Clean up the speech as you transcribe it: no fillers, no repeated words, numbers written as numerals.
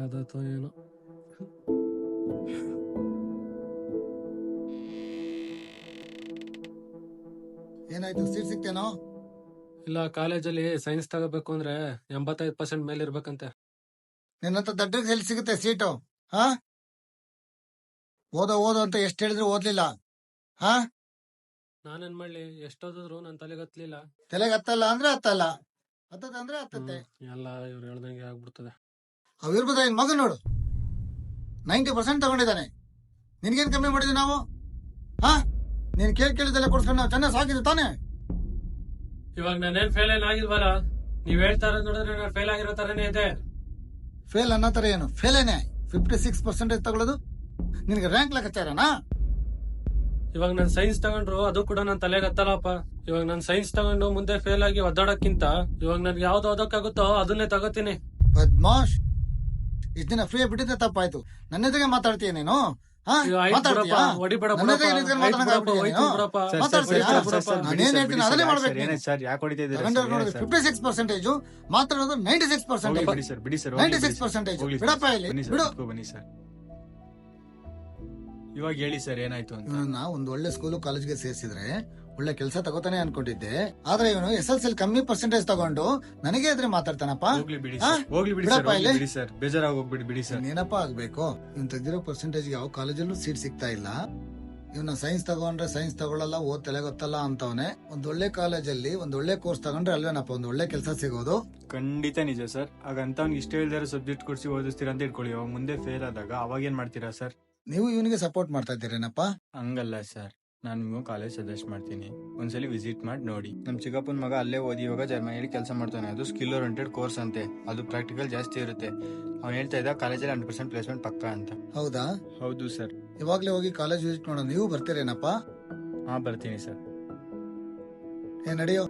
ಅದತ್ತೋ ಏನೋ. ಏನಾಯ್ತು, ಸೀಟ್ ಸಿಕ್ತೇನೋ? ಇಲ್ಲ, ಕಾಲೇಜಲ್ಲಿ ಸೈನ್ಸ್ ತಗೋಬೇಕು ಅಂದ್ರೆ 85% ಮೇಲೆ ಇರ್ಬೇಕಂತೆ. ನಿನ್ನಂತ ದಡ್ಡಕ್ಕೆ ಎಲ್ಲಿ ಸಿಗುತ್ತೆ ಸೀಟು? ಹಾ, ಓದೋ ಅಂತ ಎಷ್ಟು ಹೇಳಿದ್ರು ಓದ್ಲಿಲ್ಲ. ಹಾ, ನಾನೇನ್ ಮಾಡ್ಲಿ, ಎಷ್ಟೋದಿದ್ರು ನನ್ ತಲೆಗೆ ಹತ್ಲಿಲ್ಲ. ತಲೆಗೆ ಹತ್ತಲ್ಲ ಅಂದ್ರೆ ಹತ್ತಲ್ಲ, ಹತ್ತದಂದ್ರೆ ಹತ್ತತ್ತೆ. ಎಲ್ಲ ಇವ್ರು ಹೇಳ್ದಂಗೆ ಆಗ್ಬಿಡ್ತದೆ. ಅವಿರ್ಬೋದ ನಿನ್ ಮಗ ನೋಡು, 90% ತಗೊಂಡಿದ್ದಾನೆ. ನಿನ್ಗೇನ್ ಕಮ್ಮಿ ಮಾಡಿದ್ವಿ ನಾವು? ಹಾ, ನೀನ್ ಕೇಳಿದೆಲ್ಲ ಕೊಡ್ಸ್ಕೊಂಡು ನಾವು ಚೆನ್ನಾಗಿ ಸಾಕಿದ್ವಿ ತಾನೆ. ಇವಾಗ ನಾನೇನ್ ಫೇಲ್ ಏನ್ ಆಗಿಲ್ವಲ್ಲ, ನೀವ್ ಹೇಳ್ತಾ ಇರೋದ್ ನೋಡಿದ್ರೆ ನಾನು ಫೇಲ್ ಆಗಿರೋ ತರನೇ ಇದೆ. ಫೇಲ್ ಅನ್ನೋ ತರ ಏನು? ಫೇಲೇನೆ. 56% ತಗೊಳ್ಳೋದು ನಿನ್ಗೆ ರ್ಯಾಂಕ್ ಲೆಕ್ಕಾಚಾರನಾ? ಇವಾಗ ನಾನ್ ಸೈನ್ಸ್ ತಗೊಂಡ್ರು ಅದು ಕೂಡ ನನ್ ತಲೆಗೆ ಹತ್ತಲ್ಲಪ್ಪ. ಇವಾಗ ನಾನ್ ಸೈನ್ಸ್ ತಗೊಂಡು ಮುಂದೆ ಫೇಲ್ ಆಗಿ ಒದ್ದಾಡಕ್ಕಿಂತ ಇವಾಗ ನನ್ಗೆ ಯಾವ್ದು ಓದಕ್ಕಾಗುತ್ತೋ ಅದನ್ನೇ ತಗೋತೀನಿ. ಬದ್ಮಾಶ್, ಇಷ್ಟ ದಿನ ಫ್ರೀ ಬಿಟ್ಟಿದ್ದೆ ತಪ್ಪಾಯ್ತು. ನನ್ನ ಎದುರಿಗೆ ಮಾತಾಡ್ತೀಯ ನೀನು? ಮಾತಾಡೋದು 96%. ಬಿಡಪ್ಪ ಇಲ್ಲಿ, ಬಿಡು. ಇವಾಗ ಹೇಳಿ ಸರ್ ಏನಾಯ್ತು ಅಂತ. ಇವನನ್ನ ಒಂದು ಒಳ್ಳೆ ಸ್ಕೂಲು ಕಾಲೇಜ್ಗೆ ಸೇರಿಸಿದ್ರೆ ಒಳ್ಳೆ ಕೆಲಸ ತಗೋತಾನೆ ಅನ್ಕೊಂಡಿದ್ದೆ. ಆದ್ರೆ ಇವನು SSLC ಕಮ್ಮಿ ಪರ್ಸೆಂಟೇಜ್ ತಗೊಂಡು ನನಗೆ ಎದುರು ಮಾತಾಡ್ತಾನಪ್ಪ. ಹೋಗ್ಲಿ ಬಿಡಿ ಸರ್, ಬೇಜಾರಾಗಿ ಹೋಗ್ಬಿಡಿ ಬಿಡಿ ಸರ್. ಏನಪ್ಪಾ ಆಗ್ಬೇಕು? ಇವ್ನು ತೆಗ್ದಿರೋ ಪರ್ಸೆಂಟೇಜ್ ಯಾವ ಕಾಲೇಜಲ್ಲೂ ಸೀಟ್ ಸಿಗ್ತಾ ಇಲ್ಲ. ಇವನ ಸೈನ್ಸ್ ತಗೊಂಡ್ರೆ ಸೈನ್ಸ್ ತಗೊಳ್ಳಲ್ಲ, ಓದ್ ತಲೆ ಗೊತ್ತಲ್ಲ ಅಂತವನೆ. ಒಂದ್ ಒಳ್ಳೆ ಕಾಲೇಜಲ್ಲಿ ಒಂದ್ ಒಳ್ಳೆ ಕೋರ್ಸ್ ತಗೊಂಡ್ರೆ ಅಲ್ವೇನಪ್ಪ ಒಂದ್ ಒಳ್ಳೆ ಕೆಲಸ ಸಿಗೋದು? ಖಂಡಿತ ನಿಜ ಸರ್. ಹಾಗಂತ ಅವ್ನಿಗೆ ಇಷ್ಟ ಇಲ್ದಾರ ಸಬ್ಜೆಕ್ಟ್ ಕೊಡ್ಸಿ ಓದಿಸ್ತೀರಾ ಅಂತ ಇಟ್ಕೊಳ್ಳಿ, ಅವಾಗ ಮುಂದೆ ಫೇಲ್ ಆದಾಗ ಅವಾಗ ಏನ್ ಮಾಡ್ತೀರಾ ಸರ್? ನೀವು ಇವನಿಗೆ ಸಪೋರ್ಟ್ ಮಾಡ್ತಾ ಇದ್ದೀರೇನಪ್ಪ? ಹಂಗಲ್ಲ ಸರ್, ನಾನು ನಿಮ್ಗೆ ಕಾಲೇಜ್ ಸಜೆಸ್ಟ್ ಮಾಡ್ತೀನಿ, ಒಂದ್ಸಲಿ ವಿಸಿಟ್ ಮಾಡಿ ನೋಡಿ. ನಮ್ ಚಿಕ್ಕಪ್ಪನ ಮಗ ಅಲ್ಲೇ ಓದಿ ಇವಾಗ ಜರ್ಮನಿಯಲ್ಲಿ ಕೆಲಸ ಮಾಡ್ತಾನೆ. ಅದು ಸ್ಕಿಲ್ ಓರಿಯೆಂಟೆಡ್ ಕೋರ್ಸ್ ಅಂತೆ, ಅದು ಪ್ರಾಕ್ಟಿಕಲ್ ಜಾಸ್ತಿ ಇರುತ್ತೆ. ಅವ್ನು ಹೇಳ್ತಾ ಇದ್ದ ಕಾಲೇಜಲ್ಲಿ 100% ಪ್ಲೇಸ್ಮೆಂಟ್ ಪಕ್ಕ ಅಂತ. ಹೌದಾ? ಹೌದು ಸರ್. ಇವಾಗ್ಲೇ ಹೋಗಿ ಕಾಲೇಜ್ ವಿಸಿಟ್ ಮಾಡೋಣ. ನೀವು ಬರ್ತೀರೇನಪ್ಪ? ಹಾ, ಬರ್ತೀನಿ ಸರ್. ನಡೆಯೋ.